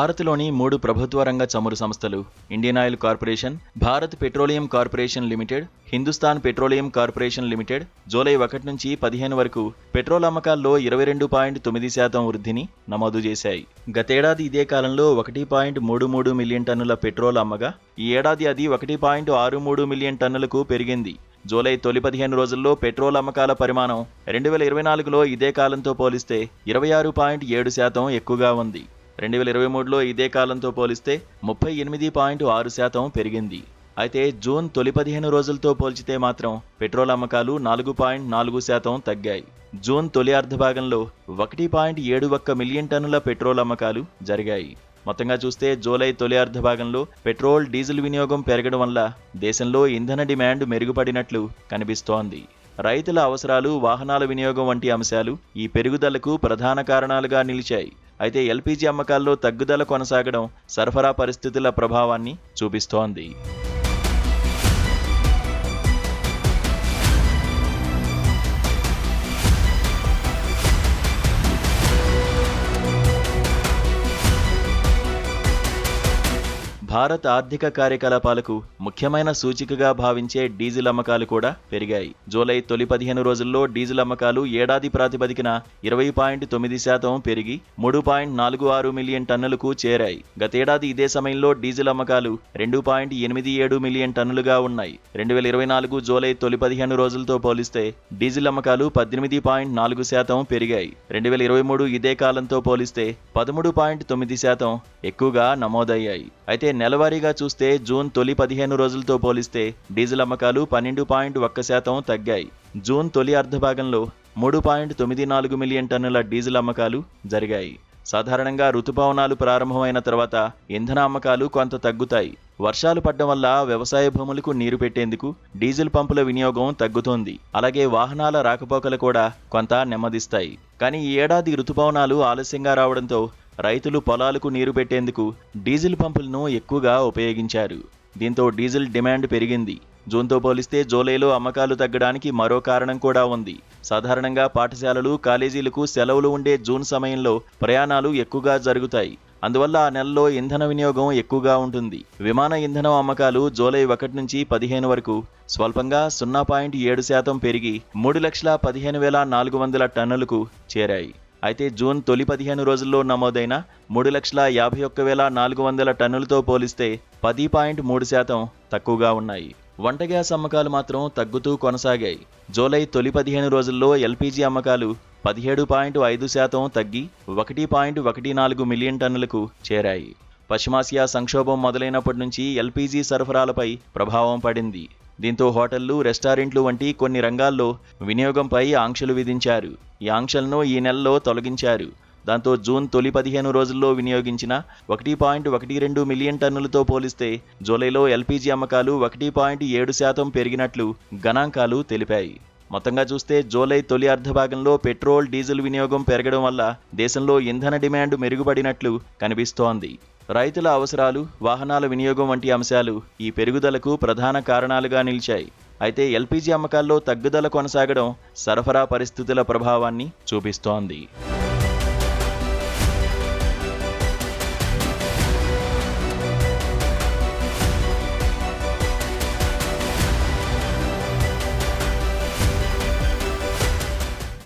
భారత్లోని 3 ప్రభుత్వ రంగ చమురు సంస్థలు Indian oil corporation, Bharat petroleum corporation limited, Hindustan petroleum corporation limited July 1 నుంచి 15 వరకు పెట్రోల్ అమ్మకాల్లో 22.9% వృద్ధిని నమోదు చేశాయి. గతేడాది ఇదే కాలంలో 1.33 మిలియన్ టన్నుల పెట్రోల్ అమ్మగా ఈ ఏడాది అది 1.63 మిలియన్ టన్నులకు పెరిగింది. జూలై తొలి 15 రోజుల్లో పెట్రోల్ అమ్మకాల పరిమాణం 2024లో ఇదే కాలంతో పోలిస్తే 26.7% ఎక్కువగా ఉంది. 2023లో ఇదే కాలంతో పోలిస్తే 38.6% పెరిగింది. అయితే జూన్ తొలి 15 రోజులతో పోల్చితే మాత్రం పెట్రోల్ అమ్మకాలు 4.4% తగ్గాయి. జూన్ తొలి అర్ధభాగంలో 1.71 మిలియన్ టన్నుల పెట్రోల్ అమ్మకాలు జరిగాయి. మొత్తంగా చూస్తే జూలై తొలి అర్ధభాగంలో పెట్రోల్, డీజిల్ వినియోగం పెరగడం వల్ల దేశంలో ఇంధన డిమాండ్ మెరుగుపడినట్లు కనిపిస్తోంది. రైతుల అవసరాలు, వాహనాల వినియోగం వంటి అంశాలు ఈ పెరుగుదలకు ప్రధాన కారణాలుగా నిలిచాయి. అయితే ఎల్పీజీ అమ్మకాల్లో తగ్గుదల కొనసాగడం సరఫరా పరిస్థితుల ప్రభావాన్ని చూపిస్తోంది. భారత్ ఆర్థిక కార్యకలాపాలకు ముఖ్యమైన సూచికగా భావించే డీజిల్ అమ్మకాలు కూడా పెరిగాయి. జూలై తొలి 15 రోజుల్లో డీజిల్ అమ్మకాలు ఏడాది ప్రాతిపదికన 20.9% పెరిగి 3.46 మిలియన్ టన్నులకు చేరాయి. గతేడాది ఇదే సమయంలో డీజిల్ అమ్మకాలు 2.87 మిలియన్ టన్నులుగా ఉన్నాయి. 2024 జూలై తొలి 15 రోజులతో పోలిస్తే డీజిల్ అమ్మకాలు 18.4% పెరిగాయి. 2023 ఇదే కాలంతో పోలిస్తే 13.9% ఎక్కువగా నమోదయ్యాయి. అయితే నెలవారీగా చూస్తే జూన్ తొలి 15 రోజులతో పోలిస్తే డీజిల్ అమ్మకాలు 12.1% తగ్గాయి. జూన్ తొలి అర్ధభాగంలో 3.94 మిలియన్ టన్నుల డీజిల్ అమ్మకాలు జరిగాయి. సాధారణంగా రుతుపవనాలు ప్రారంభమైన తర్వాత ఇంధన అమ్మకాలు కొంత తగ్గుతాయి. వర్షాలు పడ్డం వల్ల వ్యవసాయ భూములకు నీరు పెట్టేందుకు డీజిల్ పంపుల వినియోగం తగ్గుతోంది. అలాగే వాహనాల రాకపోకలు కూడా కొంత నెమ్మదిస్తాయి. కానీ ఈ ఏడాది రుతుపవనాలు ఆలస్యంగా రావడంతో రైతులు పొలాలకు నీరు పెట్టేందుకు డీజిల్ పంపులను ఎక్కువగా ఉపయోగించారు. దీంతో డీజిల్ డిమాండ్ పెరిగింది. జూన్తో పోలిస్తే జూలైలో అమ్మకాలు తగ్గడానికి మరో కారణం కూడా ఉంది. సాధారణంగా పాఠశాలలు, కాలేజీలకు సెలవులు ఉండే జూన్ సమయంలో ప్రయాణాలు ఎక్కువగా జరుగుతాయి. అందువల్ల ఆ నెలలో ఇంధన వినియోగం ఎక్కువగా ఉంటుంది. విమాన ఇంధనం అమ్మకాలు జూలై 1 నుంచి 15 వరకు స్వల్పంగా 0.7% పెరిగి 3,15,400 టన్నులకు చేరాయి. అయితే జూన్ తొలి 15 రోజుల్లో నమోదైన 3,51,400 టన్నులతో పోలిస్తే 10.3% తక్కువగా ఉన్నాయి. వంట గ్యాస్ అమ్మకాలు మాత్రం తగ్గుతూ కొనసాగాయి. జూలై తొలి 15 రోజుల్లో ఎల్పీజీ అమ్మకాలు 17.5% తగ్గి 1.14 మిలియన్ టన్నులకు చేరాయి. పశ్చిమాసియా సంక్షోభం మొదలైనప్పటి నుంచి ఎల్పీజీ సరఫరాలపై ప్రభావం పడింది. దీంతో హోటళ్లు, రెస్టారెంట్లు వంటి కొన్ని రంగాల్లో వినియోగంపై ఆంక్షలు విధించారు. ఈ ఆంక్షలను ఈ నెలలో తొలగించారు. దాంతో జూన్ తొలి 15 రోజుల్లో వినియోగించిన 1.12 మిలియన్ టన్నులతో పోలిస్తే జూలైలో ఎల్పీజీ అమ్మకాలు 1.7% పెరిగినట్లు గణాంకాలు తెలిపాయి. మొత్తంగా చూస్తే జూలై తొలి అర్ధభాగంలో పెట్రోల్, డీజిల్ వినియోగం పెరగడం వల్ల దేశంలో ఇంధన డిమాండ్ మెరుగుపడినట్లు కనిపిస్తోంది. రైతుల అవసరాలు, వాహనాల వినియోగం వంటి అంశాలు ఈ పెరుగుదలకు ప్రధాన కారణాలుగా నిలిచాయి. అయితే ఎల్పీజీ అమ్మకాల్లో తగ్గుదల కొనసాగడం సరఫరా పరిస్థితుల ప్రభావాన్ని చూపిస్తోంది.